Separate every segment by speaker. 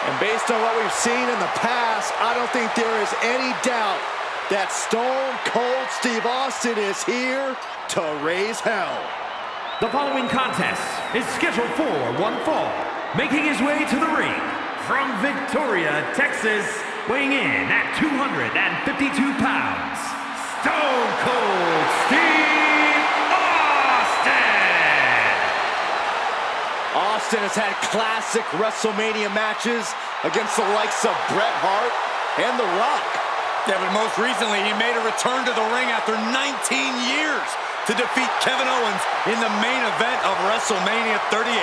Speaker 1: And based on what we've seen in the past, I don't think there is any doubt that Stone Cold Steve Austin is here to raise hell.
Speaker 2: The following contest is scheduled for one fall. Making his way to the ring from Victoria, Texas, weighing in at 252 pounds, Stone Cold Steve Austin!
Speaker 1: Austin has had classic WrestleMania matches against the likes of Bret Hart and The Rock.
Speaker 3: Yeah, but most recently, he made a return to the ring after 19 years to defeat Kevin Owens in the main event of WrestleMania 38.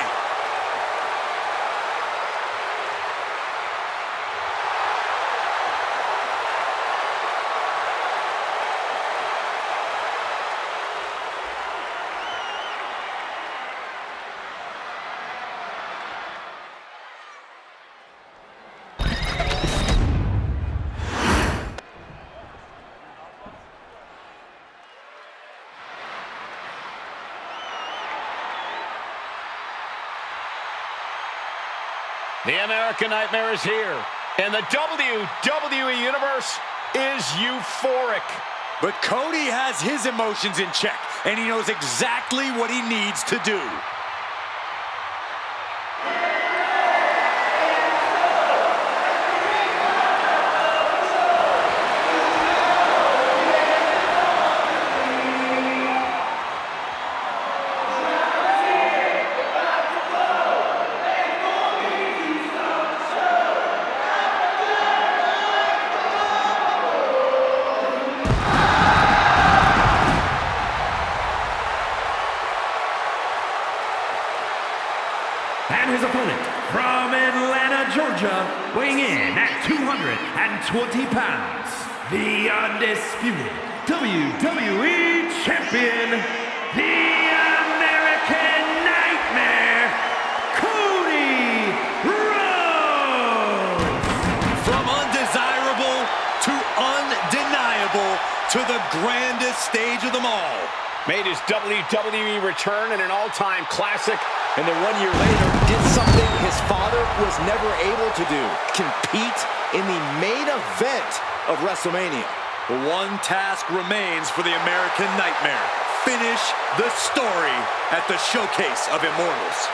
Speaker 4: The American Nightmare is here, and the WWE Universe is euphoric.
Speaker 3: But Cody has his emotions in check, and he knows exactly what he needs to do.
Speaker 2: And his opponent from Atlanta, Georgia, weighing in at 220 pounds, the undisputed WWE Champion, the American Nightmare, Cody Rhodes!
Speaker 3: From undesirable to undeniable to the grandest stage of them all.
Speaker 4: Made his WWE return in an all-time classic,
Speaker 1: And then 1 year later, did something his father was never able to do. Compete in the main event of WrestleMania.
Speaker 3: One task remains for the American Nightmare. Finish the story at the Showcase of Immortals.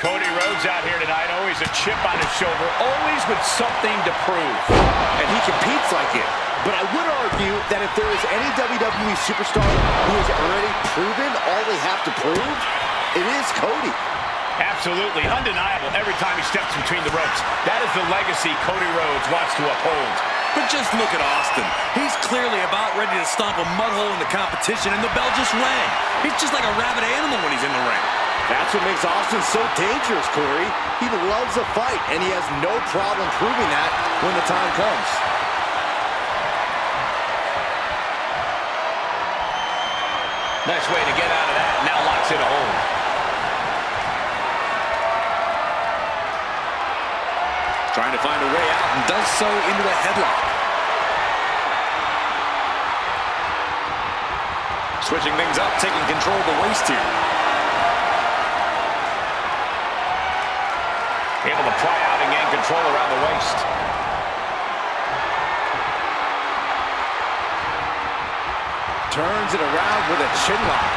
Speaker 4: Cody Rhodes out here tonight, always a chip on his shoulder, always with something to prove.
Speaker 1: And he competes like it. But I would argue that if there is any WWE superstar who has already proven all they have to prove, it is Cody.
Speaker 4: Absolutely, undeniable every time he steps between the ropes. That is the legacy Cody Rhodes wants to uphold.
Speaker 3: But just look at Austin. He's clearly about ready to stomp a mud hole in the competition, and the bell just rang. He's just like a rabid animal when he's in the ring.
Speaker 1: That's what makes Austin so dangerous, Corey. He loves a fight, and he has no problem proving that when the time comes.
Speaker 4: Nice way to get out of that. Now locks in a hold.
Speaker 3: Trying to find a way out and does so into a headlock. Switching things up, taking control of the waist here.
Speaker 4: Able to pry out and gain control around the waist.
Speaker 1: Turns it around with a chin lock.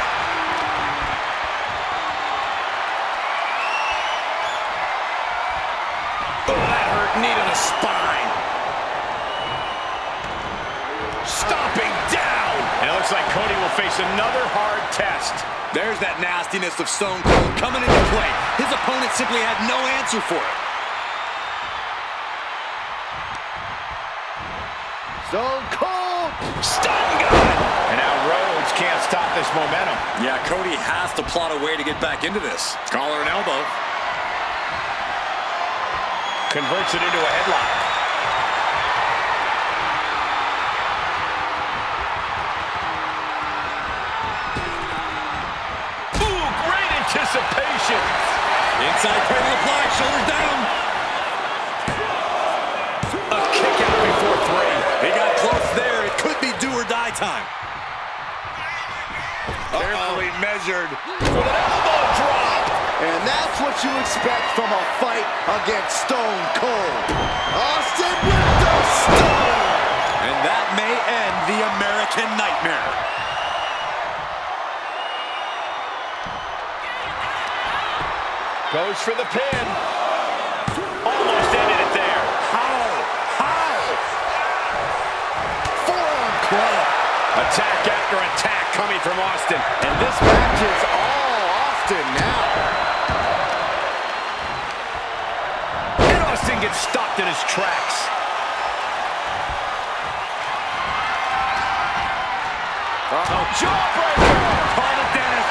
Speaker 3: Oh, that hurt. Knee to the spine. Stomping down.
Speaker 4: And it looks like Cody will face another hard test.
Speaker 3: There's that nastiness of Stone Cold coming into play. His opponent simply had no answer for it.
Speaker 1: Stone Cold!
Speaker 3: Stun gun!
Speaker 4: And now Rhodes can't stop this momentum.
Speaker 3: Yeah, Cody has to plot a way to get back into this. Collar and elbow.
Speaker 4: Converts it into a headlock. anticipation.
Speaker 3: Inside cradle applied, shoulders down.
Speaker 4: A kick out before 3.
Speaker 3: He got close there. It could be do or die time.
Speaker 4: Carefully measured with an elbow drop.
Speaker 1: And that's what you expect from a fight against Stone Cold. Austin with the stone.
Speaker 3: And that may end the American Nightmare.
Speaker 4: Goes for the pin. Almost ended it there.
Speaker 1: How? Forearm club.
Speaker 4: Attack after attack coming from Austin.
Speaker 1: And this match is all Austin now.
Speaker 4: And Austin gets stopped in his tracks. Jawbreaker!
Speaker 3: Call it death.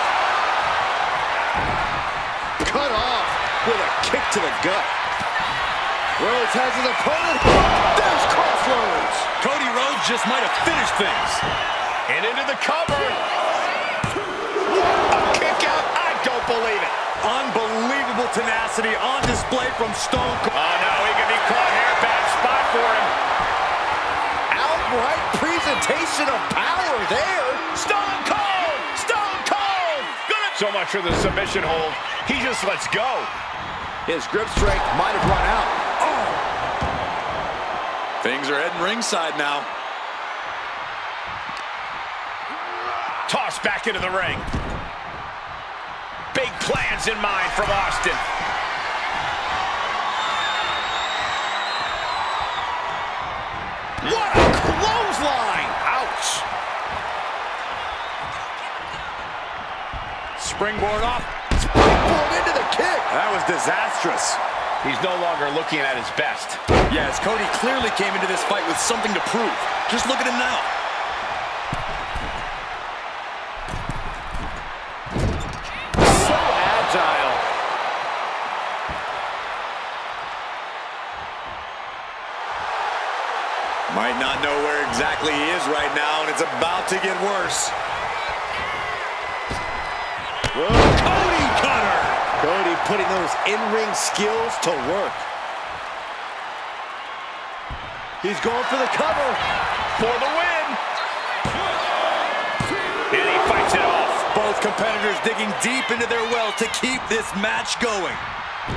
Speaker 1: Cut off with a kick to the gut. Rhodes has his opponent. There's Crossroads.
Speaker 3: Cody Rhodes just might have finished things.
Speaker 4: And into the cover. A kick out. I don't believe it.
Speaker 3: Unbelievable tenacity on display from Stone Cold.
Speaker 4: Oh, no, he could be caught here. Bad spot for him.
Speaker 1: Outright presentation of power there.
Speaker 4: Stone Cold! Stone Cold! Good. So much for the submission hold. He just lets go.
Speaker 1: His grip strength might have run out. Oh!
Speaker 3: Things are heading ringside now.
Speaker 4: Toss back into the ring. Big plans in mind from Austin.
Speaker 1: What a clothesline! Ouch!
Speaker 4: Springboard off.
Speaker 1: Springboard into the kick.
Speaker 3: That was disastrous.
Speaker 4: He's no longer looking at his best.
Speaker 3: Yes, Cody clearly came into this fight with something to prove. Just look at him now.
Speaker 1: So agile.
Speaker 3: Might not know where exactly he is right now, and it's about to get worse.
Speaker 1: Cody cutter. Cody putting those in-ring skills to work. He's going for the cover.
Speaker 4: For the win. And he fights it off.
Speaker 3: Both competitors digging deep into their well to keep this match going.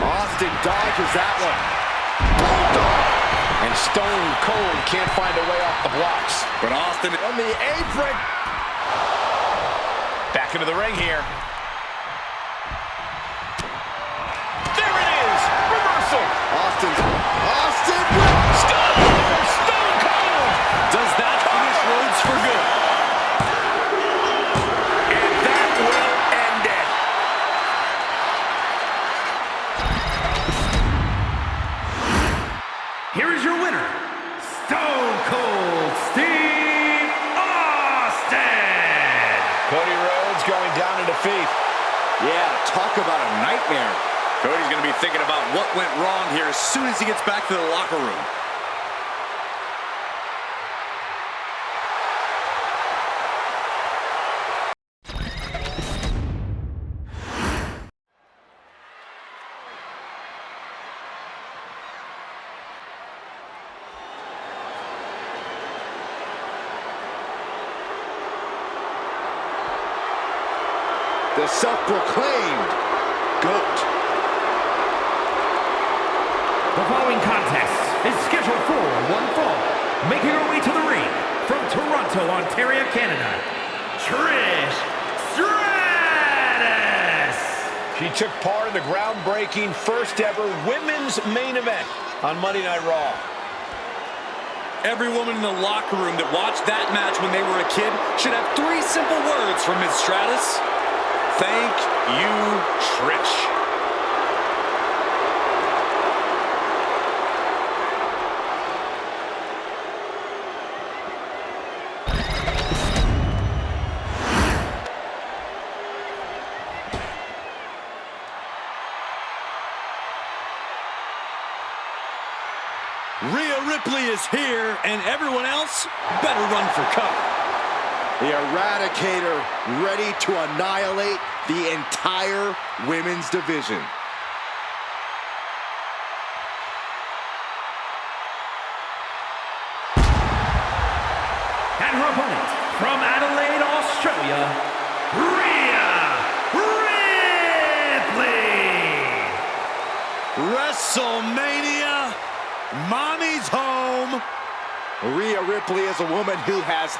Speaker 1: Austin dodges that one. Bulldog.
Speaker 4: And Stone Cold can't find a way off the blocks.
Speaker 3: But Austin
Speaker 1: On the apron.
Speaker 4: Back into the ring here. There it is. Reversal.
Speaker 1: Austin
Speaker 4: Stone Cold.
Speaker 3: does that finish Rhodes for good.
Speaker 4: And that will end it.
Speaker 2: Here is your winner, Stone Cold Steve Austin.
Speaker 4: Cody Rhodes going down in defeat.
Speaker 1: Yeah, talk about a nightmare.
Speaker 3: Cody's going to be thinking about what went wrong here as soon as he gets back to the locker room.
Speaker 1: The self-proclaimed GOAT.
Speaker 2: The following contest is scheduled for one fall. Making her way to the ring from Toronto, Ontario, Canada, Trish Stratus.
Speaker 4: She took part in the groundbreaking first ever women's main event on Monday Night Raw.
Speaker 3: Every woman in the locker room that watched that match when they were a kid should have 3 simple words from Ms. Stratus. Thank you, Trish. Rhea Ripley is here, and everyone else better run for cover.
Speaker 1: The Eradicator ready to annihilate the entire women's division.
Speaker 2: And her opponent, from Adelaide, Australia, Rhea Ripley.
Speaker 3: WrestleMania, Mommy's home.
Speaker 1: Rhea Ripley is a woman who has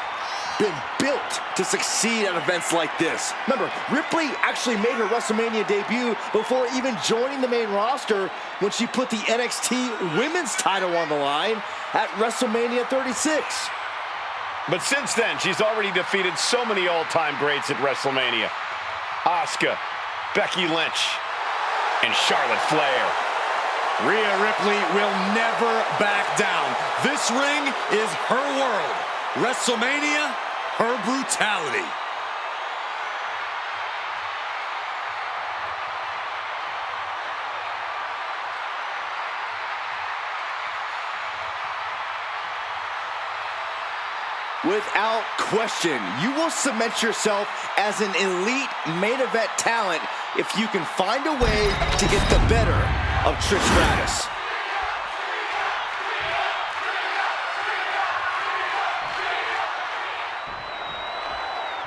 Speaker 1: been built to succeed at events like this. Remember, Ripley actually made her WrestleMania debut before even joining the main roster when she put the NXT Women's title on the line at WrestleMania 36.
Speaker 4: But since then, she's already defeated so many all-time greats at WrestleMania. Asuka, Becky Lynch, and Charlotte Flair.
Speaker 3: Rhea Ripley will never back down. This ring is her world. WrestleMania, her brutality.
Speaker 1: Without question, you will cement yourself as an elite main event talent if you can find a way to get the better of Trish Stratus.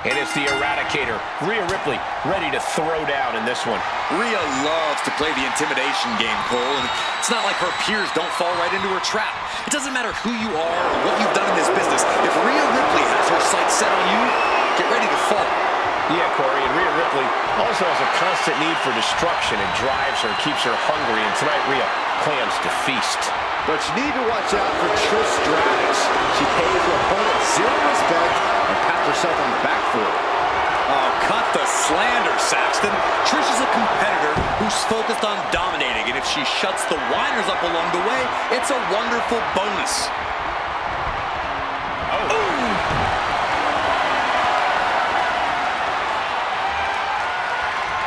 Speaker 4: And it's the Eradicator, Rhea Ripley, ready to throw down in this one.
Speaker 3: Rhea loves to play the intimidation game, Cole, and it's not like her peers don't fall right into her trap. It doesn't matter who you are or what you've done in this business. If Rhea Ripley has her sights set on you, get ready to fall.
Speaker 4: Yeah, Corey, and Rhea Ripley also has a constant need for destruction. It drives her, keeps her hungry, and tonight Rhea plans to feast.
Speaker 1: But you need to watch out for Trish Stratus. She pays her opponent zero respect and pats herself on the back for it.
Speaker 3: Oh, cut the slander, Saxton. Trish is a competitor who's focused on dominating, and if she shuts the whiners up along the way, it's a wonderful bonus.
Speaker 4: Oh.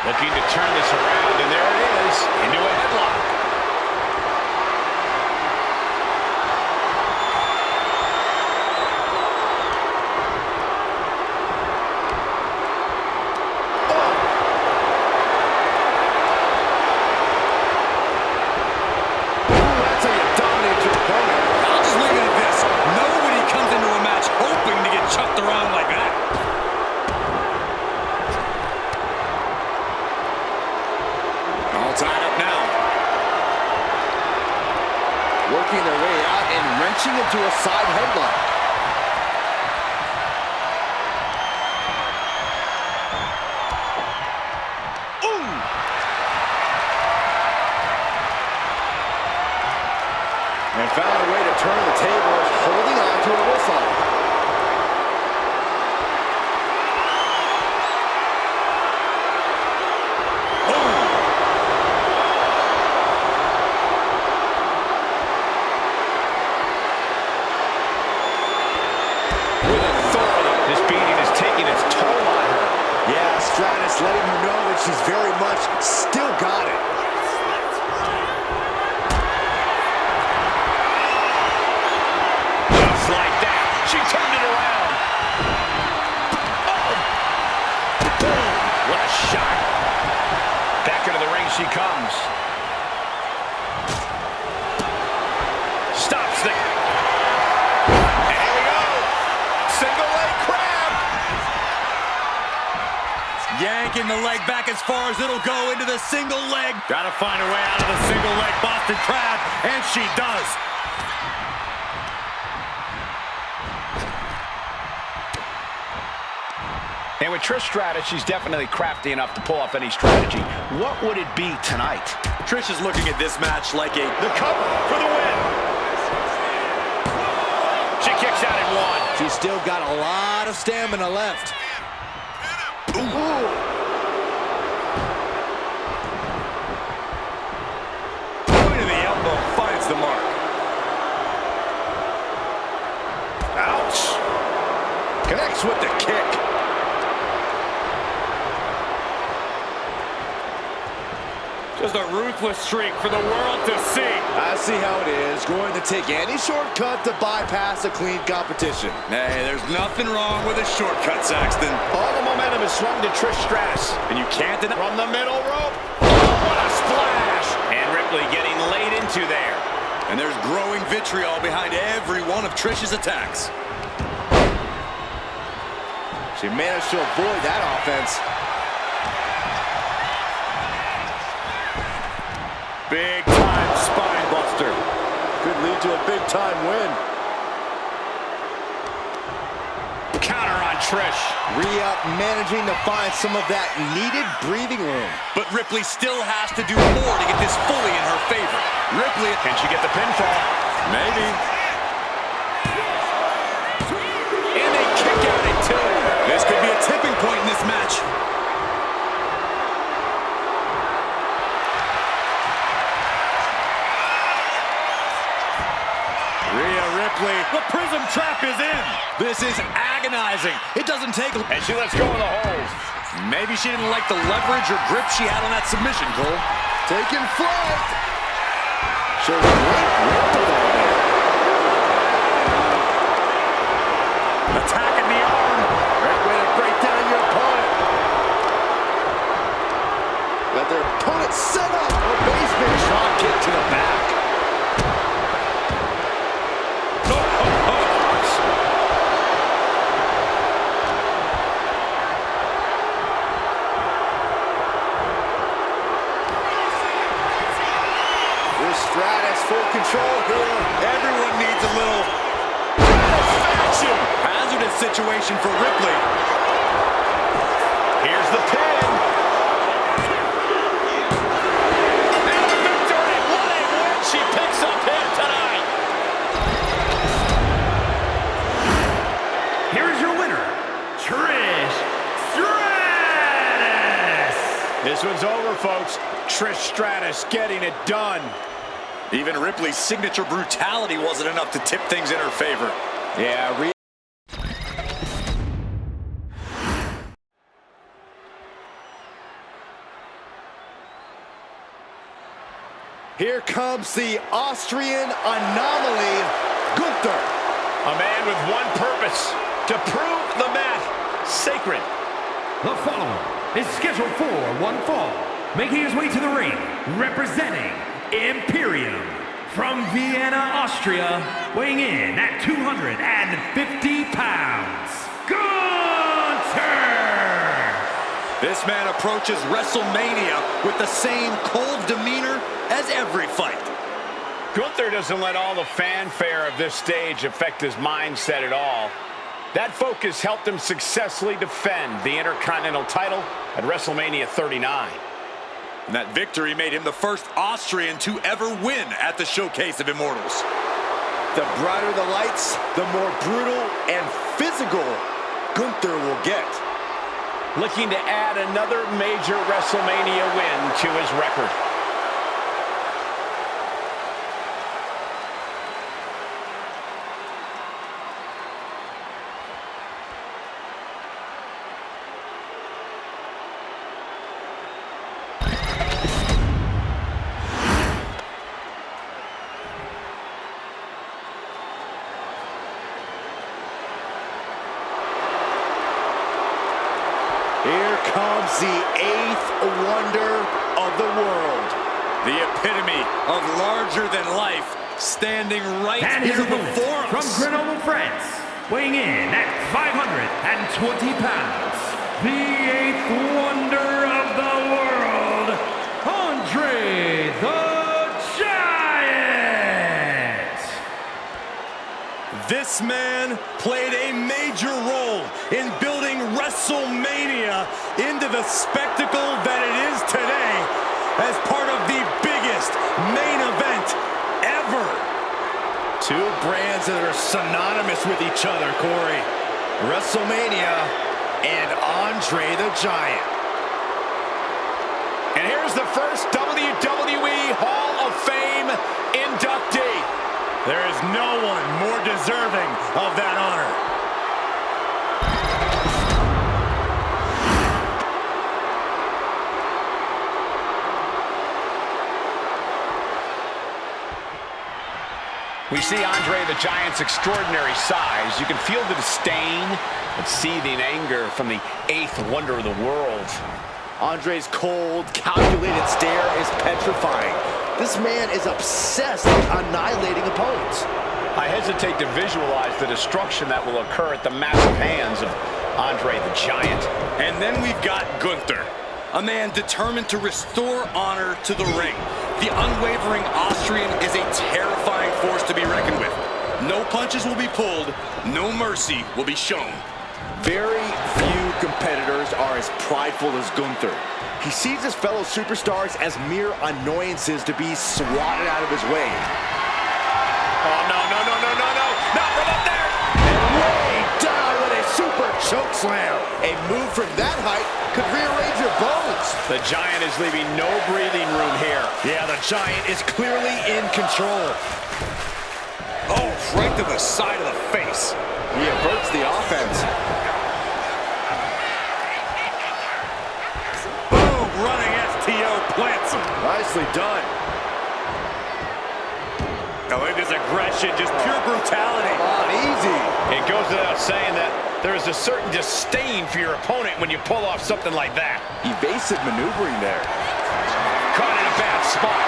Speaker 4: Looking to turn this around, and there it is, into a headlock.
Speaker 1: Working their way out and wrenching into a side headlock. Ooh! And found a way to turn the tables, holding on to a whistle. Stratus letting her know that she's very much still got it.
Speaker 4: Just like that, she turned it around. Oh. Boom. What a shot. Back into the ring she comes. Stops the... And here we go. Single leg crab.
Speaker 3: Yanking the leg back as far as it'll go into the single leg. Gotta find a way out of the single leg Boston Crab, and she does.
Speaker 4: And with Trish Stratus, she's definitely crafty enough to pull off any strategy. What would it be tonight?
Speaker 3: Trish is looking at this match like
Speaker 4: the cover for the win. She kicks out in one.
Speaker 1: She's still got a lot of stamina left. Ooh.
Speaker 3: Point of the elbow finds the mark.
Speaker 1: Ouch. Connects with the kick.
Speaker 4: Just a ruthless streak for the world to see.
Speaker 1: I see how it is. Going to take any shortcut to bypass a clean competition.
Speaker 3: Hey, there's nothing wrong with a shortcut, Saxton.
Speaker 4: All the momentum is swung to Trish Stratus.
Speaker 3: And you can't deny
Speaker 4: from the middle rope. Oh, what a splash! And Ripley getting laid into there.
Speaker 3: And there's growing vitriol behind every one of Trish's attacks.
Speaker 1: She managed to avoid that offense.
Speaker 4: Big time spine buster.
Speaker 1: Could lead to a big time win.
Speaker 4: Counter on Trish.
Speaker 1: Rhea managing to find some of that needed breathing room.
Speaker 3: But Ripley still has to do more to get this fully in her favor. Ripley,
Speaker 4: can she get the pinfall?
Speaker 3: Maybe.
Speaker 4: And they kick out at two.
Speaker 3: This could be a tipping point in this match.
Speaker 4: Rhea Ripley, the prism trap is in.
Speaker 3: This is agonizing. It doesn't take...
Speaker 4: And she lets go of the hold.
Speaker 3: Maybe she didn't like the leverage or grip she had on that submission, Cole.
Speaker 1: Taking flight. Shows great wherewithal there.
Speaker 3: Attacking the arm.
Speaker 1: Great way to break down your opponent. Let their opponent set up a basement drop kick to the back. Stratus full control here.
Speaker 3: Everyone needs a little satisfaction. Hazardous situation for Ripley.
Speaker 4: Here's the pin. And a victory. What a win she picks up here tonight.
Speaker 2: Here is your winner, Trish Stratus.
Speaker 4: This one's over, folks. Trish Stratus getting it done.
Speaker 3: Even Ripley's signature brutality wasn't enough to tip things in her favor.
Speaker 1: Yeah, here comes the Austrian anomaly, Gunther.
Speaker 4: A man with one purpose, to prove the mat sacred.
Speaker 2: The following is scheduled for one fall, making his way to the ring, representing Imperium from Vienna, Austria, weighing in at 250 pounds, Gunther!
Speaker 3: This man approaches WrestleMania with the same cold demeanor as every fight.
Speaker 4: Gunther doesn't let all the fanfare of this stage affect his mindset at all. That focus helped him successfully defend the Intercontinental title at WrestleMania 39.
Speaker 3: And that victory made him the first Austrian to ever win at the Showcase of Immortals.
Speaker 1: The brighter the lights, the more brutal and physical Gunther will get.
Speaker 4: Looking to add another major WrestleMania win to his record.
Speaker 1: Here comes the eighth wonder of the world.
Speaker 3: The epitome of larger than life, standing right
Speaker 2: And
Speaker 3: here
Speaker 2: his opponent
Speaker 3: before
Speaker 2: from
Speaker 3: us.
Speaker 2: Grenoble, France, weighing in at 520 pounds, the eighth wonder of the world, Andre the Giant!
Speaker 3: This man played a major role in building WrestleMania into the spectacle that it is today as part of the biggest main event ever.
Speaker 1: Two brands that are synonymous with each other, Corey. WrestleMania and Andre the Giant.
Speaker 4: And here's the first WWE Hall of Fame inductee.
Speaker 1: There is no one more deserving of that honor.
Speaker 4: We see Andre the Giant's extraordinary size. You can feel the disdain and seething anger from the eighth wonder of the world.
Speaker 1: Andre's cold, calculated stare is petrifying. This man is obsessed with annihilating opponents.
Speaker 4: I hesitate to visualize the destruction that will occur at the massive hands of Andre the Giant.
Speaker 5: And then we've got Gunther, a man determined to restore honor to the ring. The unwavering Austrian is a terrifying force to be reckoned with. No punches will be pulled, no mercy will be shown.
Speaker 1: Very few competitors are as prideful as Gunther. He sees his fellow superstars as mere annoyances to be swatted out of his way.
Speaker 4: Oh, no, no, no, no, no, no! Not from up there!
Speaker 1: And way down with a super choke slam. A move from that height could rearrange your bones.
Speaker 4: The Giant is leaving no breathing room here.
Speaker 1: Yeah, the Giant is clearly in control.
Speaker 5: Oh, right to the side of the face.
Speaker 1: He averts the offense.
Speaker 5: Boom, running STO plants him.
Speaker 1: Nicely done.
Speaker 5: Oh, look at this aggression, just pure brutality.
Speaker 1: On easy.
Speaker 4: It goes without saying that there is a certain disdain for your opponent when you pull off something like that.
Speaker 1: Evasive maneuvering there.
Speaker 4: Caught in a bad spot.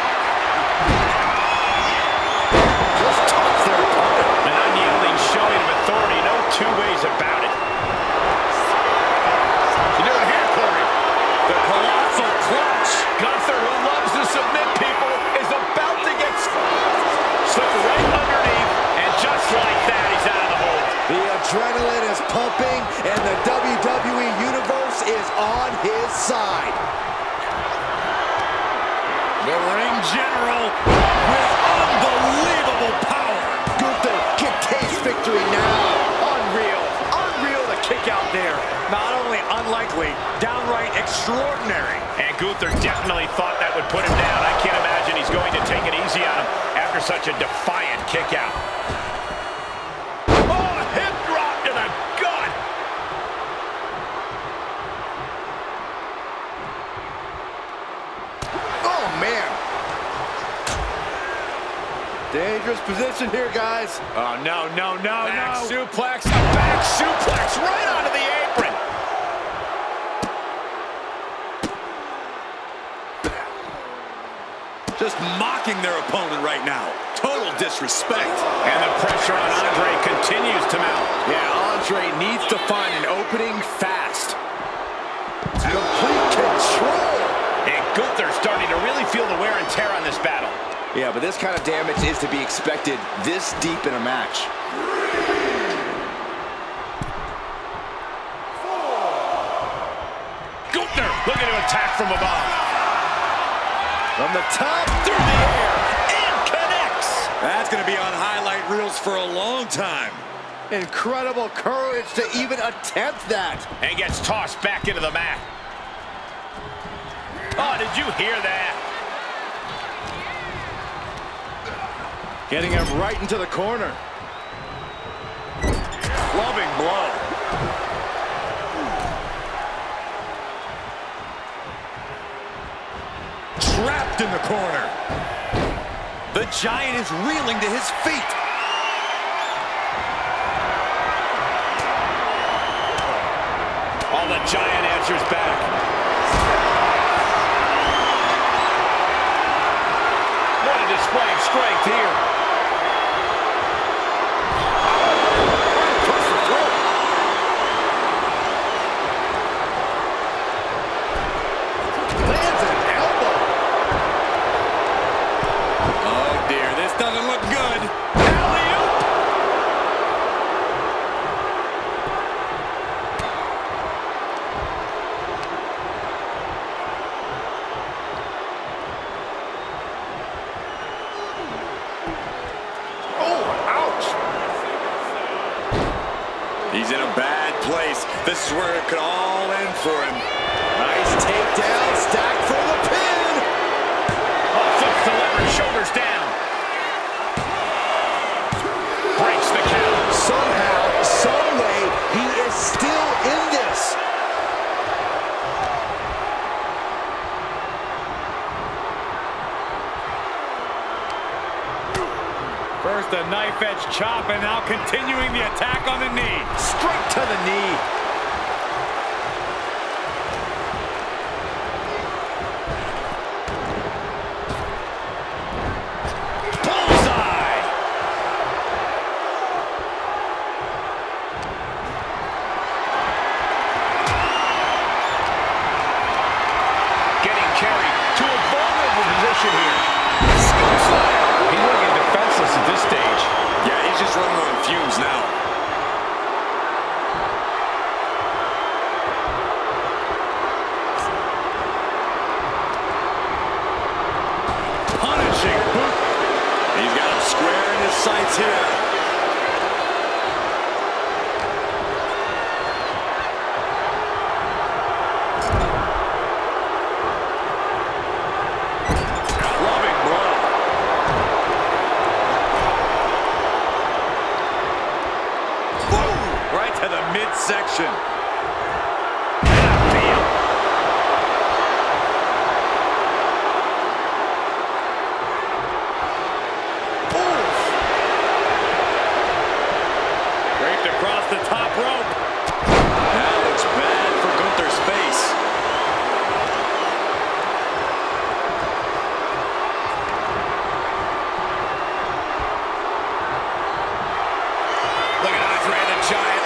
Speaker 1: Just tops their opponent.
Speaker 4: An unyielding showing of authority, no two ways about it. You doing here, Corey?
Speaker 5: The colossal clutch.
Speaker 4: Gunther, who loves to submit people, is about to get slipped right underneath, and just like that, he's out of the hold.
Speaker 1: The adrenaline is pumping, and the WWE Universe is on his side.
Speaker 5: The ring general with unbelievable power.
Speaker 1: Gunther can taste victory now. Unreal. Unreal to kick out there.
Speaker 5: Not only unlikely, downright extraordinary.
Speaker 4: And Gunther definitely thought that would put him down. I can't imagine he's going to take it easy on him after such a defiant kick out. Oh, hip drop to the gut.
Speaker 1: Oh, man. Dangerous position here, guys.
Speaker 5: Oh, no, no, no,
Speaker 4: Back
Speaker 5: no.
Speaker 4: suplex, a back suplex right onto the apron.
Speaker 5: Just mocking their opponent right now. Total disrespect.
Speaker 4: And the pressure on Andre continues to mount.
Speaker 1: Yeah, Andre needs to find an opening fast. Complete control.
Speaker 4: And Gunther's starting to really feel the wear and tear on this battle.
Speaker 1: Yeah, but this kind of damage is to be expected this deep in a match.
Speaker 4: Gunther looking to attack from above.
Speaker 1: From the top,
Speaker 4: Through the air, and connects.
Speaker 5: That's going to be on highlight reels for a long time.
Speaker 1: incredible courage to even attempt that.
Speaker 4: And gets tossed back into the mat. Oh, did you hear that?
Speaker 1: Getting him right into the corner.
Speaker 5: Clubbing blow. Trapped in the corner. The Giant is reeling to his feet.
Speaker 4: Oh, the Giant answers back. What a display of strength here.
Speaker 1: Lands an elbow.
Speaker 5: Oh dear, this doesn't look good.
Speaker 4: Alley-oop.
Speaker 1: Oh, ouch.
Speaker 5: He's in a bad place. This is where it could all end for him.
Speaker 1: Nice takedown, stacked for the pin.
Speaker 4: Oh, flips the lever, shoulders down. Breaks the count.
Speaker 1: Somehow, someway, he is still in this.
Speaker 4: First a knife edge chop, and now continuing the attack on the knee.
Speaker 1: Straight to the knee.
Speaker 4: Bullseye! Getting carried to a vulnerable position here. He's looking defenseless at this stage.
Speaker 3: Yeah, he's just running on fumes now. Punishing boot. He's got him square in his sights here. Clubbing blow. Right to the midsection. Draped across the top rope. That looks bad for Gunther's face. Look at Andre the Giant.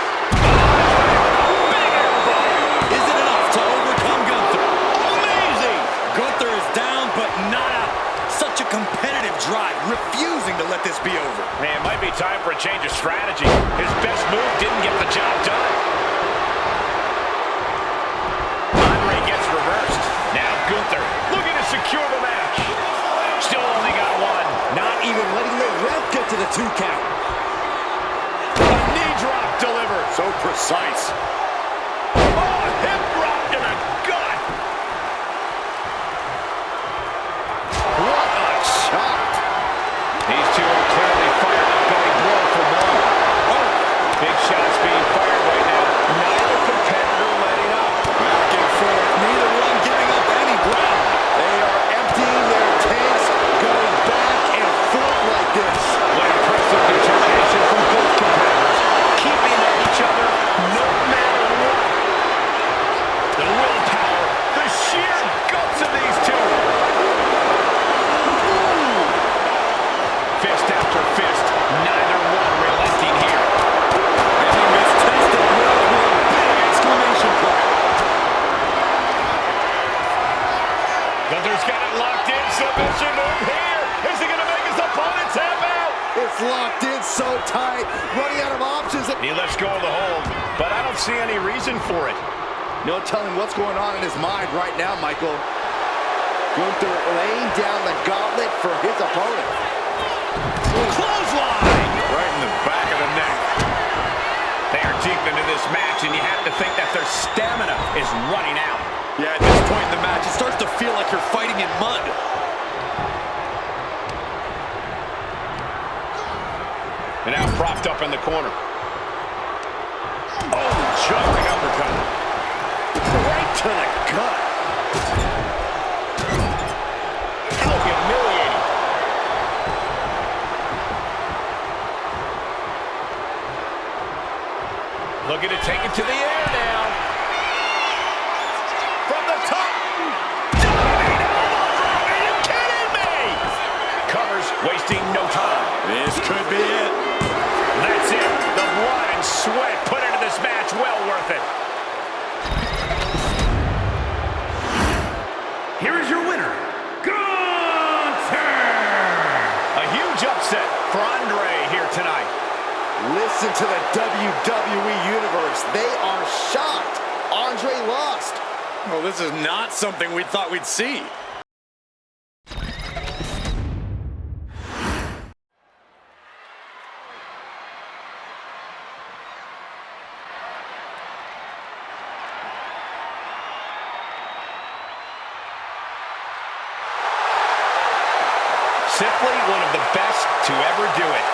Speaker 3: Big elbow. Is it enough to overcome Gunther? Amazing. Gunther is down, but not out. Such a competitive drive, refusing to let this be over.
Speaker 4: Man, it might be time for a change of strategy. His best move didn't get the job done. Andre gets reversed. Now Gunther looking to secure the match. Still only got one.
Speaker 1: Not even letting the ref get to the 2 count.
Speaker 4: A knee drop delivered.
Speaker 1: So precise.
Speaker 4: Oh, hip drop to the gut.
Speaker 1: What a shot.
Speaker 4: These two are clearly fired up, going blow for blow. Oh, big shots being fired right now. Neither competitor letting up.
Speaker 3: Back and forth, neither one giving up any ground.
Speaker 1: They are emptying their tanks, going back and forth like this.
Speaker 4: What impressive determination from both competitors. Keeping at each other no matter what. The willpower, the sheer guts of these two. Fist after fist, neither one relenting here.
Speaker 3: And he mistested Will with a big exclamation point.
Speaker 4: Gunther's got it locked in. Submission move here. Is he going to make his opponent tap out?
Speaker 1: It's locked in so tight, running out of options.
Speaker 4: He lets go of the hold, but I don't see any reason for it.
Speaker 1: No telling what's going on in his mind right now, Michael. Gunther laying down the gauntlet for his opponent.
Speaker 4: Clothesline! Right in the back of the neck. They are deep into this match, and you have to think that their stamina is running out.
Speaker 3: Yeah, at this point in the match, it starts to feel like you're fighting in mud.
Speaker 4: And now propped up in the corner. Oh, jumping uppercut. Right to the gut. How humiliating. Looking to take it to the air now. From the top. Diving elbow drop. Are you kidding me? Covers, wasting no time.
Speaker 3: This could be it.
Speaker 4: That's it. The blood and sweat put into this match. Well worth it.
Speaker 2: Here is your winner, Gunther!
Speaker 4: A huge upset for Andre here tonight.
Speaker 1: Listen to the WWE Universe. They are shocked. Andre lost.
Speaker 3: Well, this is not something we thought we'd see.
Speaker 4: Simply one of the best to ever do it.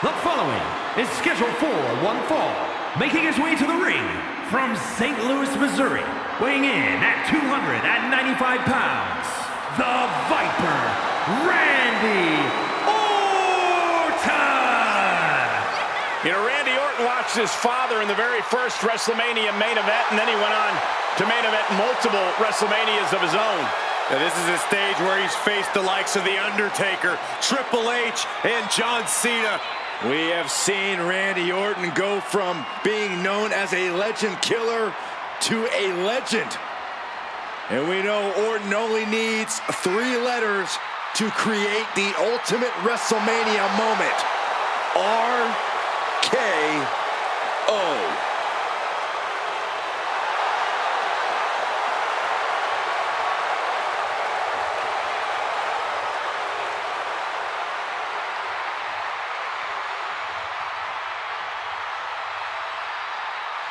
Speaker 2: The following is scheduled for one fall, making his way to the ring from St. Louis, Missouri, weighing in at 295 pounds, the Viper, Randy Orton!
Speaker 4: You know, Randy Orton watched his father in the very first WrestleMania main event, and then he went on to main event multiple WrestleManias of his own.
Speaker 5: Now, this is a stage where he's faced the likes of The Undertaker, Triple H, and John Cena. We have seen Randy Orton go from being known as a legend killer to a legend. And we know Orton only needs 3 letters to create the ultimate WrestleMania moment. RKO.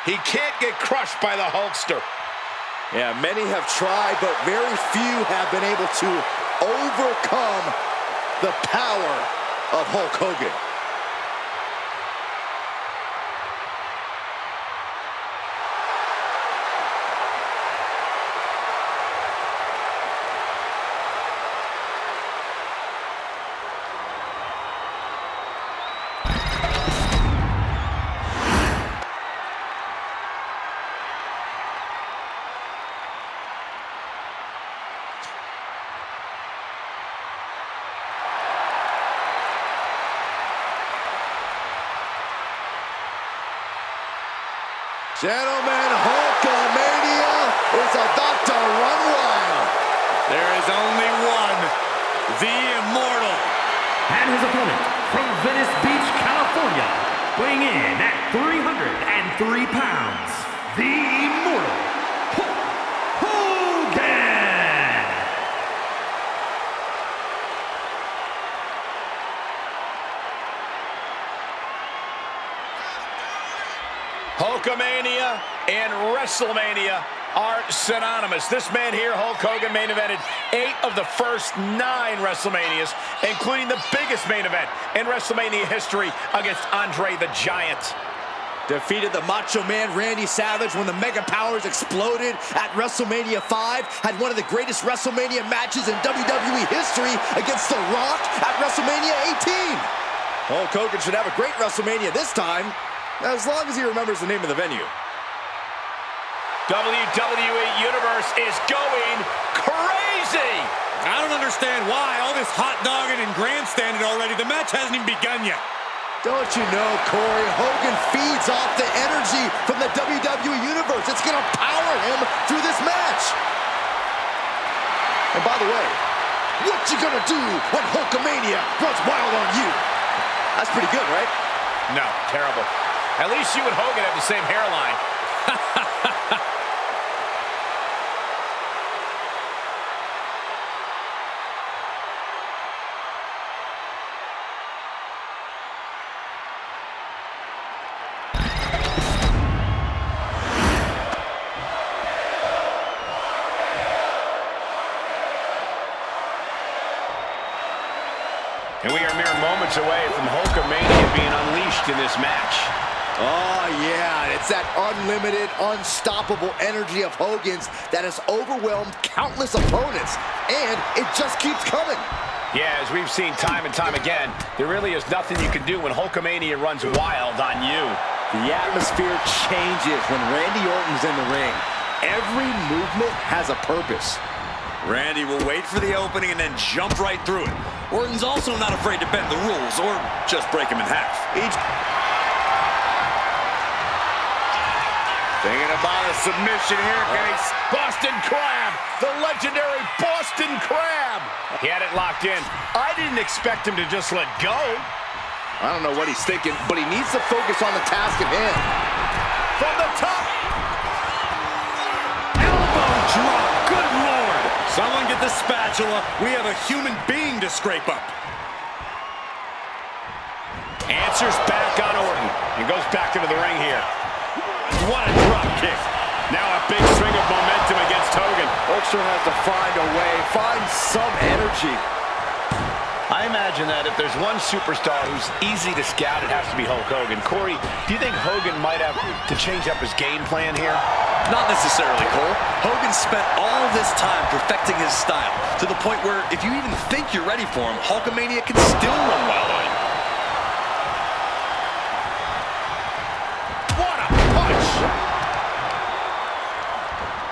Speaker 4: He can't get crushed by the Hulkster.
Speaker 1: Yeah, many have tried, but very few have been able to overcome the power of Hulk Hogan. Gentlemen, Hulkamania is about to run wild.
Speaker 5: There is only one, the Immortal.
Speaker 2: And his opponent from Venice Beach, California, weighing in at 303 pounds, the Immortal, Hulk Hogan.
Speaker 4: Hulkamania and WrestleMania are synonymous. This man here, Hulk Hogan, main evented 8 of the first 9 WrestleManias, including the biggest main event in WrestleMania history against Andre the Giant.
Speaker 1: Defeated the Macho Man Randy Savage when the Mega Powers exploded at WrestleMania 5. Had one of the greatest WrestleMania matches in WWE history against The Rock at WrestleMania 18. Hulk Hogan should have a great WrestleMania this time, as long as he remembers the name of the venue.
Speaker 4: WWE Universe is going crazy!
Speaker 5: I don't understand why. All this hot dogging and grandstanding already. The match hasn't even begun yet.
Speaker 1: Don't you know, Corey, Hogan feeds off the energy from the WWE Universe. It's going to power him through this match. And by the way, what you gonna do when Hulkamania runs wild on you? That's pretty good, right?
Speaker 4: No, terrible. At least you and Hogan have the same hairline. And we are mere moments away from Hulkamania being unleashed in this match.
Speaker 1: Oh, yeah, it's that unlimited, unstoppable energy of Hogan's that has overwhelmed countless opponents, and it just keeps coming.
Speaker 4: Yeah, as we've seen time and time again, there really is nothing you can do when Hulkamania runs wild on you.
Speaker 1: The atmosphere changes when Randy Orton's in the ring. Every movement has a purpose.
Speaker 5: Randy will wait for the opening and then jump right through it. Orton's also not afraid to bend the rules or just break him in half. Thinking about a submission here, guys.
Speaker 4: Boston Crab, the legendary Boston Crab. He had it locked in. I didn't expect him to just let go.
Speaker 1: I don't know what he's thinking, but he needs to focus on the task at hand.
Speaker 4: From the top.
Speaker 5: Elbow drop, good Lord. Someone get the spatula. We have a human being to scrape up.
Speaker 4: Answers back on Orton and goes back into the ring here. What a drop kick. Now a big string of momentum against Hogan.
Speaker 1: Hulkster has to find a way, find some energy.
Speaker 4: I imagine that if there's one superstar who's easy to scout, it has to be Hulk Hogan. Corey, do you think Hogan might have to change up his game plan here?
Speaker 3: Not necessarily, Cole. Hogan spent all this time perfecting his style to the point where if you even think you're ready for him, Hulkamania can still run wild on you.
Speaker 4: What a punch!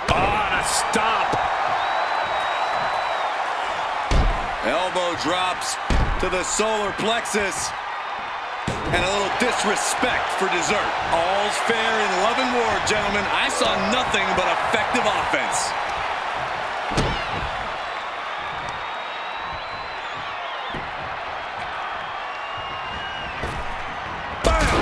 Speaker 4: Oh, and a stomp.
Speaker 5: Elbow drops to the solar plexus. And a little disrespect for dessert. All's fair in love and war, gentlemen. I saw nothing but effective offense.
Speaker 4: Bam!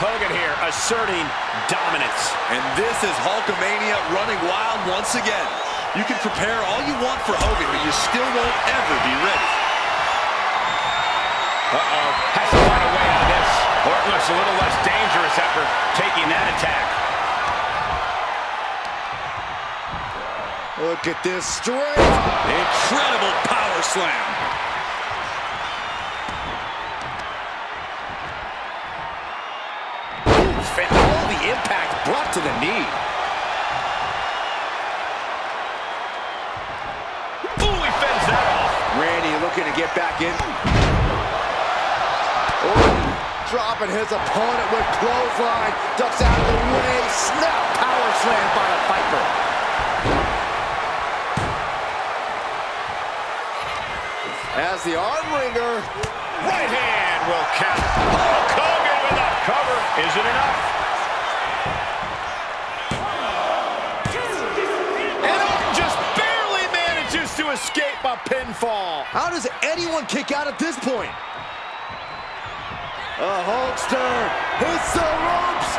Speaker 4: Hogan here asserting dominance.
Speaker 5: And this is Hulkamania running wild once again. You can prepare all you want for Hogan, but you still won't ever be ready.
Speaker 4: Uh-oh, has to find a way out of this. Orton looks a little less dangerous after taking that attack.
Speaker 1: Look at this strength.
Speaker 5: Incredible power slam.
Speaker 1: Oof, and all the impact brought to the knee.
Speaker 4: Ooh, he fends that off.
Speaker 1: Randy looking to get back in. Orton dropping his opponent with clothesline. Ducks out of the way. Snap power slam by the Viper. As the arm wringer.
Speaker 4: Right hand will count. Hulk Hogan with a cover. Is it enough? And Orton just barely manages to escape a pinfall.
Speaker 1: How does anyone kick out at this point? A Hulkster hits the ropes.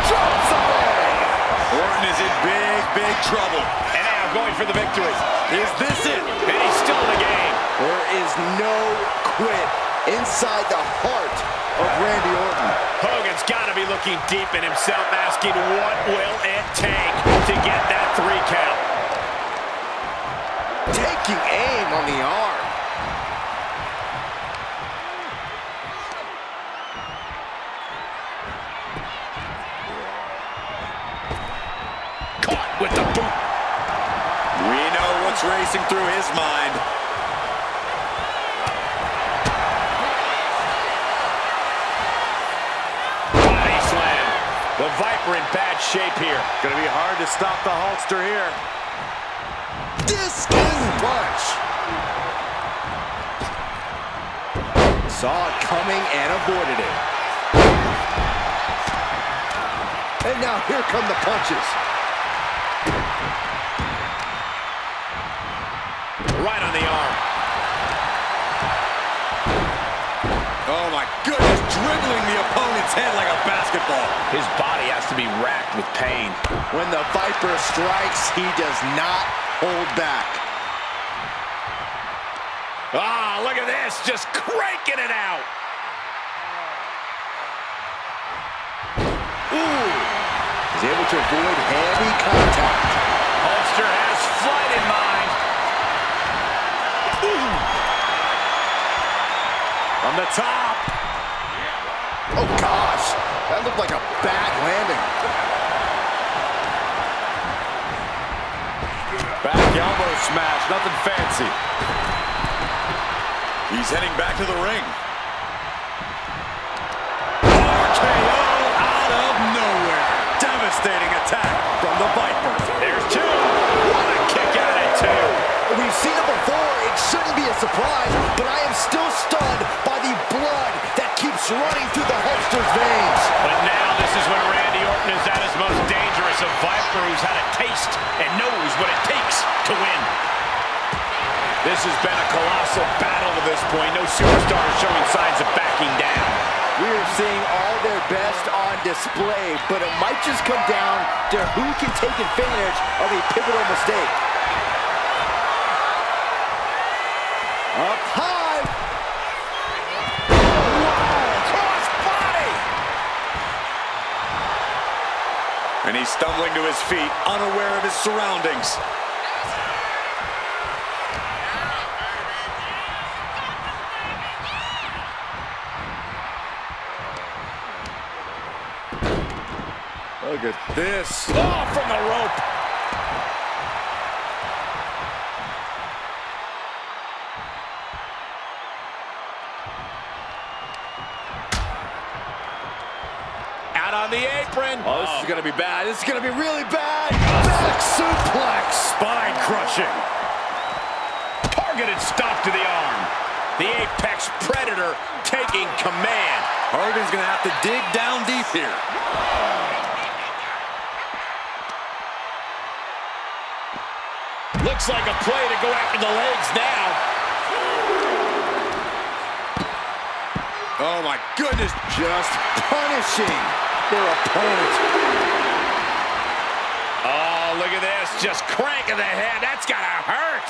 Speaker 1: Drops away.
Speaker 5: Orton is in big, big trouble.
Speaker 4: And now going for the victory.
Speaker 5: Is this it?
Speaker 4: And he's still in the game.
Speaker 1: There is no quit inside the heart of Randy Orton.
Speaker 4: Hogan's got to be looking deep in himself, asking what will it take to get that 3 count.
Speaker 1: Taking aim on the arm.
Speaker 4: Caught with the boot.
Speaker 5: We know what's racing through his mind.
Speaker 4: Body slam. The Viper in bad shape here.
Speaker 1: Gonna be hard to stop the Hulkster here. Discus punch. Saw it coming and avoided it. And now here come the punches.
Speaker 4: Right on the arm.
Speaker 5: Oh my goodness, dribbling the opponent's head like a basketball.
Speaker 4: His body has to be racked with pain.
Speaker 1: When the Viper strikes, he does not hold back.
Speaker 4: Ah, look at this, just cranking it out.
Speaker 1: Ooh, he's able to avoid heavy contact.
Speaker 4: Hulkster has flight in mind. Ooh.
Speaker 1: On the top. Oh gosh, that looked like a bad landing.
Speaker 5: Back elbow smash, nothing fancy. He's heading back to the ring. RKO out of nowhere. Devastating attack from the Viper.
Speaker 4: There's 2. What a kick out at 2.
Speaker 1: We've seen it before, it shouldn't be a surprise, but I am still stunned by the blood that keeps running through the Hulkster's veins.
Speaker 4: But now this is when Randy Orton is at his most dangerous, a Viper who's had a taste and knows what it takes to win. This has been a colossal battle to this point. No superstar is showing signs of backing down.
Speaker 1: We are seeing all their best on display, but it might just come down to who can take advantage of a pivotal mistake. Up high. Wow, cross body.
Speaker 5: And he's stumbling to his feet, unaware of his surroundings.
Speaker 1: at this.
Speaker 4: Oh, from the rope. Out on the apron.
Speaker 1: Oh, this is going to be bad. This is going to be really bad. Back suplex.
Speaker 4: Spine crushing. Targeted stop to the arm. The Apex Predator taking command.
Speaker 3: Hogan's going to have to dig down deep here.
Speaker 4: Looks like a play to go after the legs now.
Speaker 3: Oh, my goodness.
Speaker 1: Just punishing their opponent.
Speaker 4: Oh, look at this. Just cranking the head. That's got to hurt.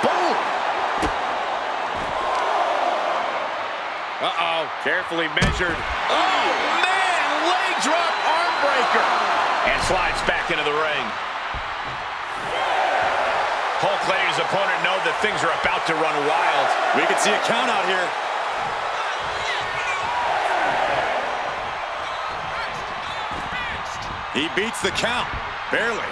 Speaker 1: Boom.
Speaker 4: Uh-oh. Carefully measured. Oh, man. Leg drop arm breaker. And slides back into the ring. Hulk letting his opponent know that things are about to run wild.
Speaker 3: We could see a count out here. He beats the count. Barely.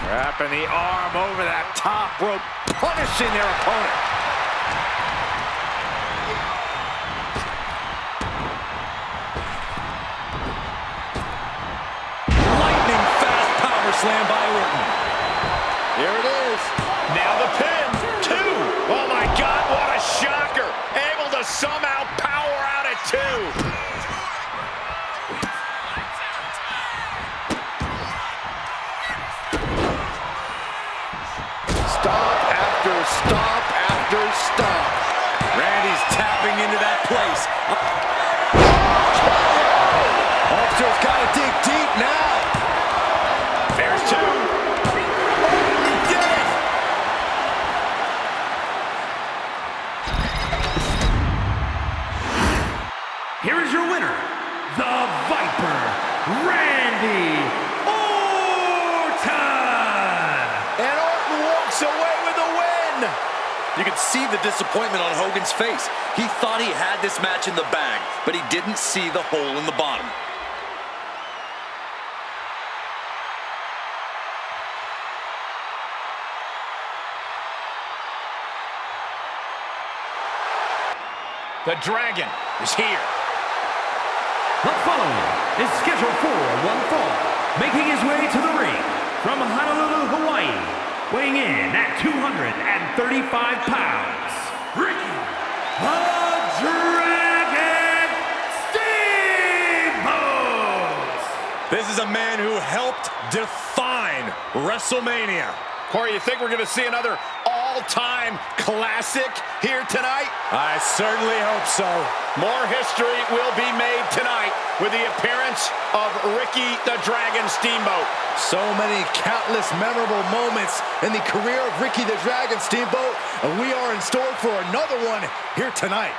Speaker 4: Wrapping the arm over that top rope, punishing their opponent.
Speaker 3: Lightning fast power slam by Orton.
Speaker 1: Here it is.
Speaker 4: Now the pin, 2. Oh my God, what a shocker. Able to somehow power out at 2.
Speaker 1: Stop after stop after stop.
Speaker 3: Randy's tapping into that place.
Speaker 1: Hulkster's got to dig deep now.
Speaker 4: There's 2.
Speaker 1: He did it.
Speaker 2: Here is your winner, the Viper, Randy Orton!
Speaker 1: And Orton walks away with the win.
Speaker 3: You could see the disappointment on Hogan's face. He thought he had this match in the bag, but he didn't see the hole in the bottom.
Speaker 4: The Dragon is here.
Speaker 2: The following is scheduled for one fall, making his way to the ring from Honolulu, Hawaii, weighing in at 235 pounds, Ricky the Dragon Steamboat!
Speaker 3: This is a man who helped define WrestleMania.
Speaker 4: Corey, you think we're going to see another all-time classic here tonight?
Speaker 3: I certainly hope so.
Speaker 4: More history will be made tonight with the appearance of Ricky the Dragon Steamboat.
Speaker 1: So many countless memorable moments in the career of Ricky the Dragon Steamboat, and we are in store for another one here tonight.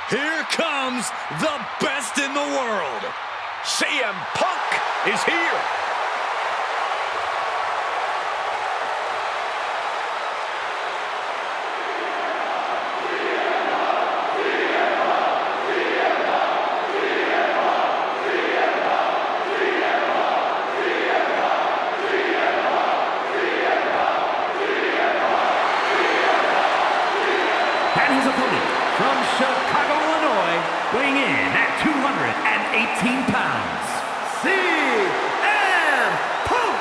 Speaker 3: Here comes the best in the world.
Speaker 4: CM Punk is here.
Speaker 2: And his opponent from Chicago, Illinois, weighing in at 218 pounds, CM Punk!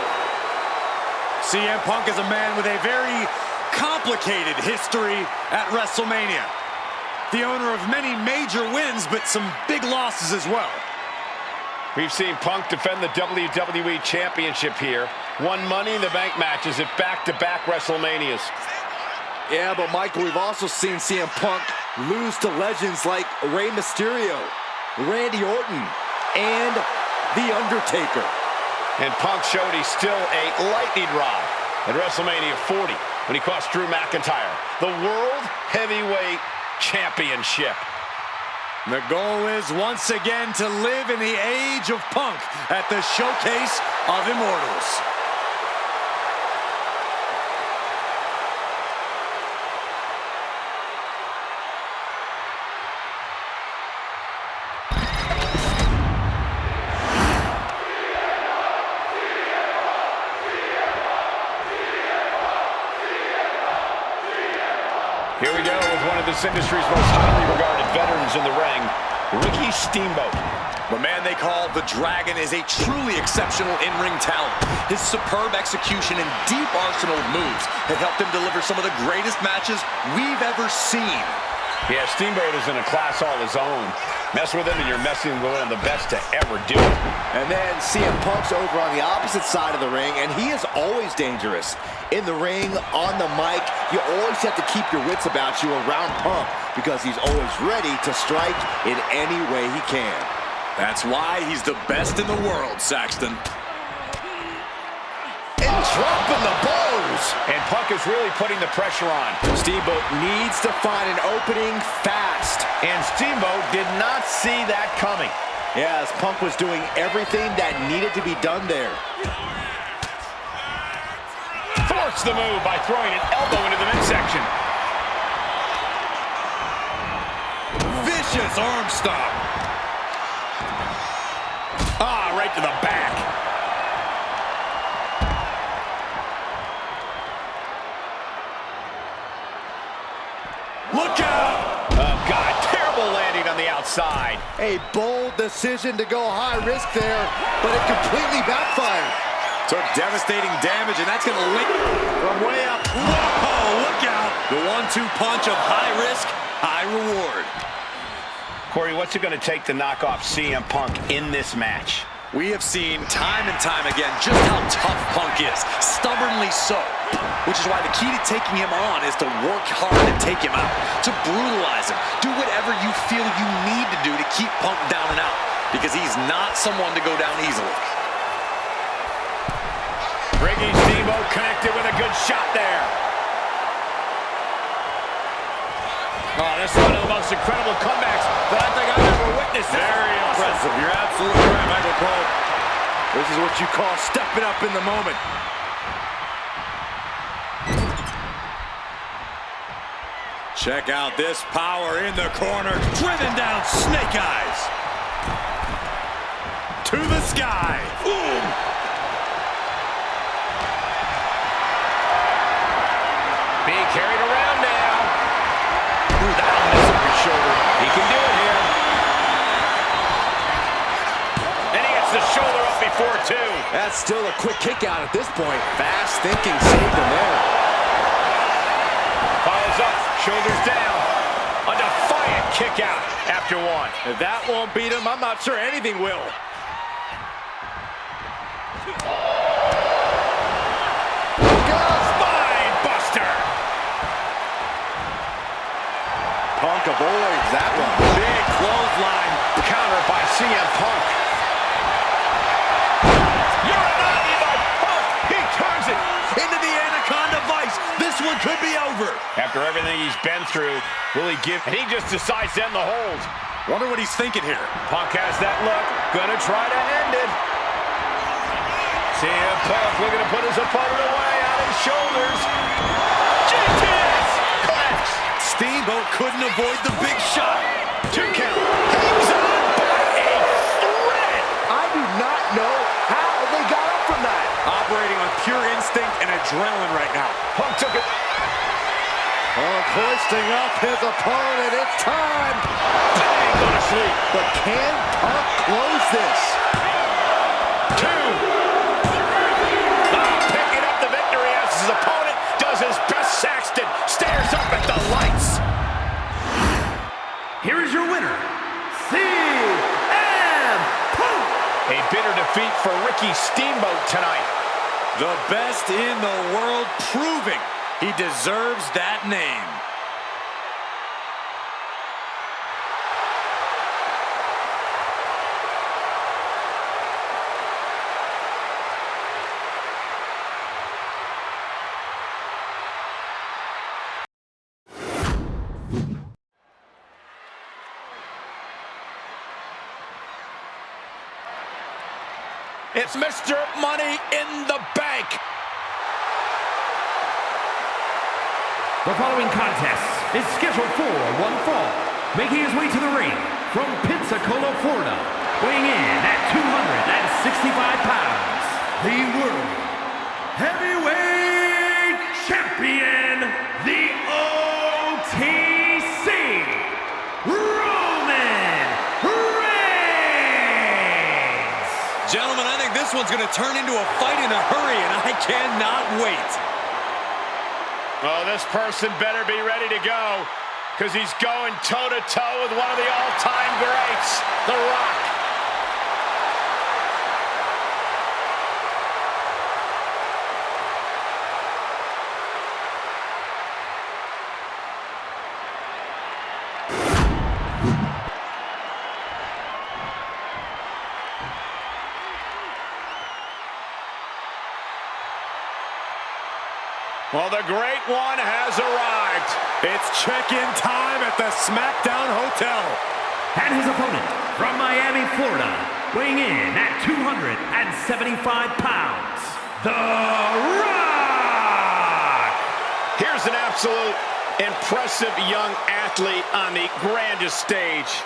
Speaker 3: CM Punk is a man with a very complicated history at WrestleMania. The owner of many major wins, but some big losses as well.
Speaker 4: We've seen Punk defend the WWE Championship here. Won Money in the Bank matches at back-to-back WrestleManias.
Speaker 1: Yeah, but Michael, we've also seen CM Punk lose to legends like Rey Mysterio, Randy Orton, and The Undertaker.
Speaker 4: And Punk showed he's still a lightning rod at WrestleMania 40 when he cost Drew McIntyre the World Heavyweight Championship.
Speaker 3: The goal is once again to live in the age of Punk at the Showcase of Immortals.
Speaker 4: Here we go with one of this industry's most highly regarded veterans in the ring, Ricky Steamboat.
Speaker 3: The man they call the Dragon is a truly exceptional in-ring talent. His superb execution and deep arsenal of moves have helped him deliver some of the greatest matches we've ever seen.
Speaker 4: Yeah, Steamboat is in a class all his own. Mess with him and you're messing with one of the best to ever do it.
Speaker 1: And then CM Punk's over on the opposite side of the ring, and he is always dangerous. In the ring, on the mic, you always have to keep your wits about you around Punk because he's always ready to strike in any way he can.
Speaker 3: That's why he's the best in the world, Saxton.
Speaker 1: And dropping the blows.
Speaker 4: And Punk is really putting the pressure on.
Speaker 1: Steamboat needs to find an opening fast.
Speaker 4: And Steamboat did not see that coming.
Speaker 1: Yes, Punk was doing everything that needed to be done there.
Speaker 4: Forced the move by throwing an elbow into the midsection.
Speaker 3: Vicious arm stomp.
Speaker 4: Ah, right to the back.
Speaker 3: Look out!
Speaker 4: Oh, God, terrible landing on the outside.
Speaker 1: A bold decision to go high risk there, but it completely backfired.
Speaker 3: Took devastating damage, and that's going to link
Speaker 1: From way up.
Speaker 3: Whoa, look out! The 1-2 punch of high risk, high reward.
Speaker 4: Corey, what's it going to take to knock off CM Punk in this match?
Speaker 3: We have seen time and time again just how tough Punk is, stubbornly so. Which is why the key to taking him on is to work hard and take him out, to brutalize him. Do whatever you feel you need to do to keep Punk down and out, because he's not someone to go down easily.
Speaker 4: Ricky Steamboat connected with a good shot there. Oh, this is one of the most incredible comebacks that I think I've ever witnessed.
Speaker 3: Very impressive. You're absolutely right, Michael Cole.
Speaker 1: This is what you call stepping up in the moment.
Speaker 3: Check out this power in the corner. Driven down Snake Eyes. To the sky. Boom.
Speaker 4: Being carried around now. Ooh, that'll mess up his shoulder. He can do it here. And he gets the shoulder up before, too.
Speaker 1: That's still a quick kick out at this point. Fast thinking saved him there.
Speaker 4: Follows up, shoulders down. A defiant kick out after one.
Speaker 1: If that won't beat him, I'm not sure anything will.
Speaker 4: Spine buster.
Speaker 1: Punk avoids that one.
Speaker 3: Big clothesline.
Speaker 4: Countered by CM Punk. Uranagi by Punk. He turns it.
Speaker 3: Into the Anaconda Vice. This one could be over.
Speaker 4: After everything he's been through, will he give? And he just decides to end the hold.
Speaker 3: Wonder what he's thinking here.
Speaker 4: Punk has that look. Gonna try to end it. CM Punk looking to put his opponent away on his shoulders. GTS connects.
Speaker 3: Steamboat couldn't avoid the big shot.
Speaker 4: 2 count. Hangs on by a thread.
Speaker 1: I do not know how they got up from that.
Speaker 3: Operating on pure instinct and adrenaline right now.
Speaker 4: Punk took it.
Speaker 1: Punk hoisting up his opponent. It's time.
Speaker 4: Bang, go to sleep.
Speaker 1: But can Punk close this?
Speaker 4: 2. Picking up the victory as his opponent does his best. Saxton stares up at the lights.
Speaker 2: Here is your winner, CM Punk.
Speaker 4: A bitter defeat for Ricky Steamboat tonight.
Speaker 3: The best in the world, proving he deserves that name.
Speaker 4: It's Mr. Money in the Bank.
Speaker 2: The following contest is scheduled for one fall. Making his way to the ring from Pensacola, Florida, weighing in at 265 pounds, the World Heavyweight Champion, the OTC, Roman Reigns!
Speaker 3: Gentlemen, I think this one's going to turn into a fight in a hurry, and I cannot wait.
Speaker 4: Oh, this person better be ready to go, because he's going toe-to-toe with one of the all-time greats, The Rock. Well, the Great One has arrived.
Speaker 1: It's check-in time at the SmackDown Hotel.
Speaker 2: And his opponent from Miami, Florida, weighing in at 275 pounds, The Rock!
Speaker 4: Here's an absolute impressive young athlete on the grandest stage.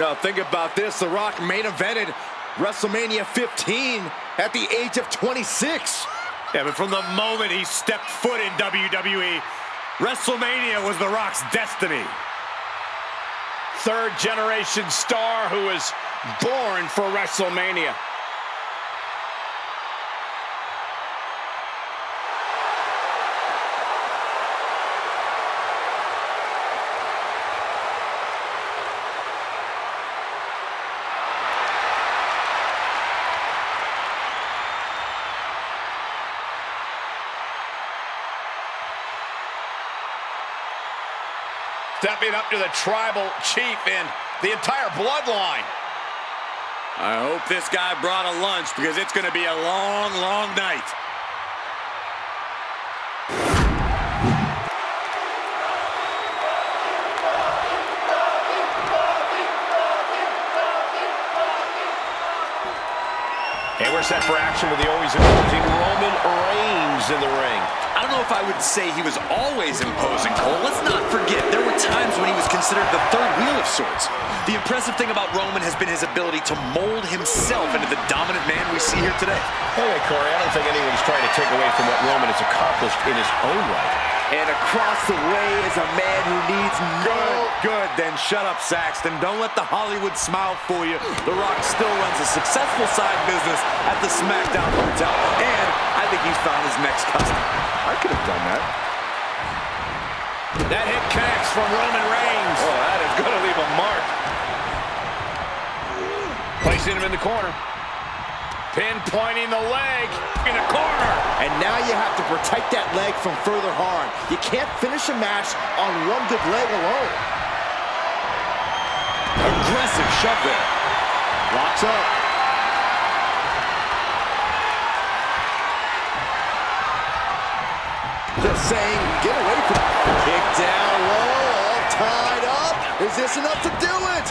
Speaker 1: Now think about this, The Rock main evented WrestleMania 15 at the age of 26.
Speaker 6: Yeah, but from the moment he stepped foot in WWE, WrestleMania was The Rock's destiny.
Speaker 4: Third-generation star who was born for WrestleMania. Stepping up to the tribal chief and the entire bloodline.
Speaker 6: I hope this guy brought a lunch because it's going to be a long, long night.
Speaker 4: And we're set for action with the always imposing Roman Reigns in the ring.
Speaker 3: I don't know if I would say he was always imposing, Cole. Let's not forget, there were times when he was considered the third wheel of sorts. The impressive thing about Roman has been his ability to mold himself into the dominant man we see here today.
Speaker 4: Hey, Corey, I don't think anyone's trying to take away from what Roman has accomplished in his own right.
Speaker 1: And across the way is a man who needs
Speaker 6: Good, then shut up, Saxton. Don't let the Hollywood smile fool you. The Rock still runs a successful side business at the SmackDown Hotel, and I think he's found his next customer.
Speaker 1: I could have done that.
Speaker 4: That hit connects from Roman Reigns.
Speaker 6: Oh, that is going to leave a mark.
Speaker 4: Placing him in the corner. Pinpointing the leg in the corner.
Speaker 1: And now you have to protect that leg from further harm. You can't finish a match on one good leg alone.
Speaker 6: Aggressive shove there.
Speaker 1: Locks up. Just saying, get away from it. Kick down low, all tied up. Is this enough to do it?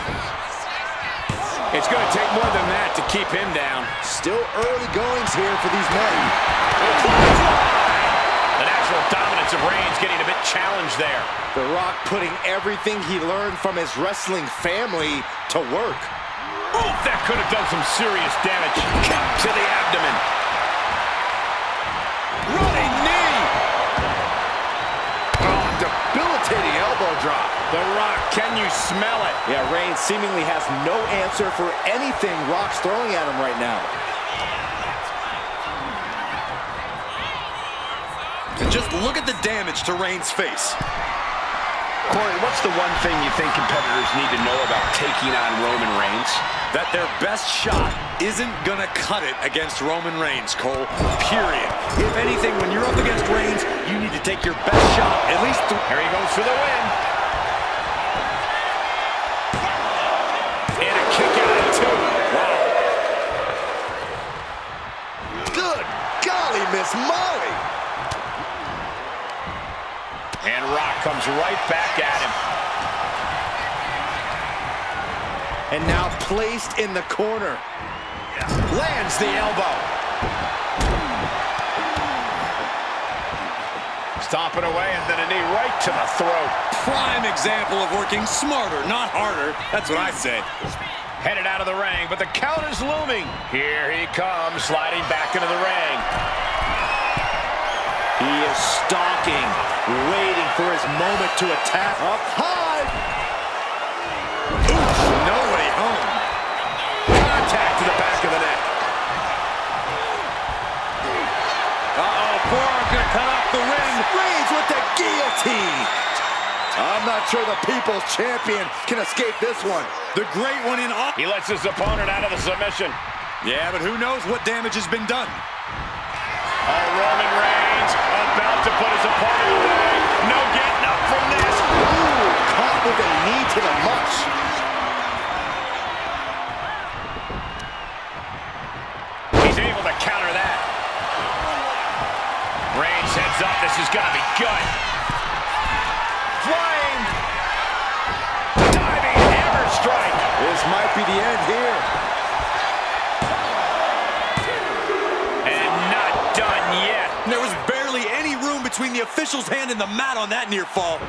Speaker 4: It's going to take more than that to keep him down.
Speaker 1: Still early goings here for these men.
Speaker 4: The natural dominance of Reigns getting a bit challenged there.
Speaker 1: The Rock putting everything he learned from his wrestling family to work.
Speaker 4: Oof, that could have done some serious damage. Kick to the abdomen. Running knee.
Speaker 1: Oh, debilitating elbow drop.
Speaker 4: The Rock, can you smell it?
Speaker 1: Yeah, Reigns seemingly has no answer for anything Rock's throwing at him right now.
Speaker 3: And just look at the damage to Reigns' face.
Speaker 4: Corey, what's the one thing you think competitors need to know about taking on Roman Reigns?
Speaker 3: That their best shot isn't gonna cut it against Roman Reigns, Cole. Period. If anything, when you're up against Reigns, you need to take your best shot, at least
Speaker 4: Here he goes for the win. And a kick out of two. Wow.
Speaker 1: Good golly, Miss Molly.
Speaker 4: And Rock comes right back at him.
Speaker 1: And now placed in the corner.
Speaker 4: Lands the elbow. Stomping away and then a knee right to the throat.
Speaker 6: Prime example of working smarter, not harder. That's what I say.
Speaker 4: Headed out of the ring, but the count is looming. Here he comes, sliding back into the ring.
Speaker 1: He is stalking, waiting for his moment to attack. Up high.
Speaker 6: Oof, no way home.
Speaker 4: Contact to the back of the neck.
Speaker 6: Uh-oh, forearm gonna cut off the ring.
Speaker 1: Reigns with the guillotine. I'm not sure the People's Champion can escape this one.
Speaker 6: The great one in all.
Speaker 4: He lets his opponent out of the submission.
Speaker 6: Yeah, but who knows what damage has been done.
Speaker 4: Oh, Roman Reigns about to put his opponent away. No getting up from this.
Speaker 1: Ooh, caught with a knee to the mush.
Speaker 4: He's able to counter that. Reigns heads up. This is gonna be good. Flying. Diving hammer strike.
Speaker 1: This might be the end here.
Speaker 4: And not done yet.
Speaker 6: There was barely any room between the official's hand and the mat on that near fall.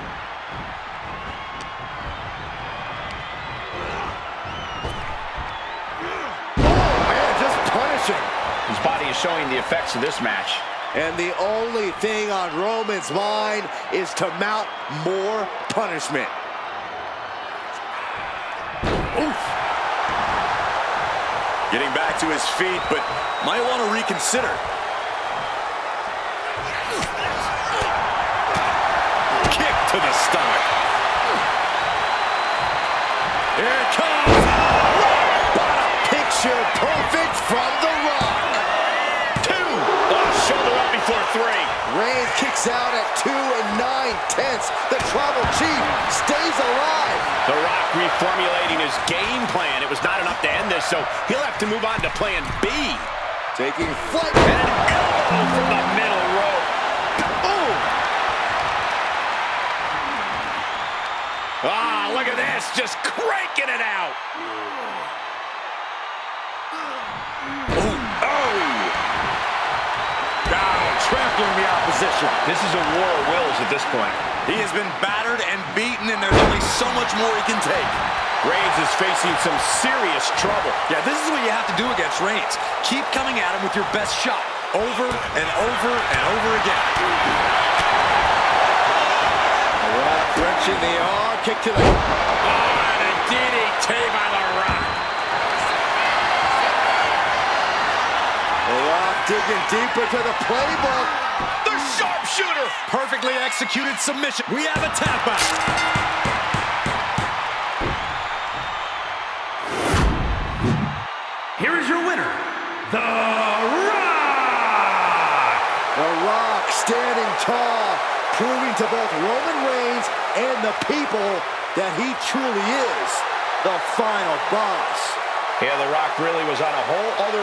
Speaker 1: Oh, man, just punishing.
Speaker 4: His body is showing the effects of this match.
Speaker 1: And the only thing on Roman's mind is to mount more punishment. Oof.
Speaker 6: Getting back to his feet, but might want to reconsider. Kick to the stomach.
Speaker 1: Here it comes. Picture perfect from The Rock.
Speaker 4: Shoulder up before 3.
Speaker 1: Reigns kicks out at 2 9/10. The Tribal Chief stays alive.
Speaker 4: The Rock reformulating his game plan. It was not enough to end this, so he'll have to move on to plan B.
Speaker 1: Taking flight.
Speaker 4: And an elbow from the middle rope.
Speaker 1: Oh!
Speaker 4: Ah, look at this, just cranking it out.
Speaker 1: Trampling the opposition.
Speaker 4: This is a war of wills at this point.
Speaker 6: He has been battered and beaten, and there's only so much more he can take.
Speaker 4: Reigns is facing some serious trouble.
Speaker 6: Yeah, this is what you have to do against Reigns. Keep coming at him with your best shot, over and over and over again.
Speaker 1: Rock wrenching the arm, kick to the...
Speaker 4: Oh, and a DDT by The Rock.
Speaker 1: The Rock digging deeper to the playbook.
Speaker 4: The sharpshooter.
Speaker 6: Perfectly executed submission. We have a tap out.
Speaker 2: Here is your winner, The Rock!
Speaker 1: The Rock standing tall, proving to both Roman Reigns and the people that he truly is the final boss.
Speaker 4: Yeah, The Rock really was on a whole other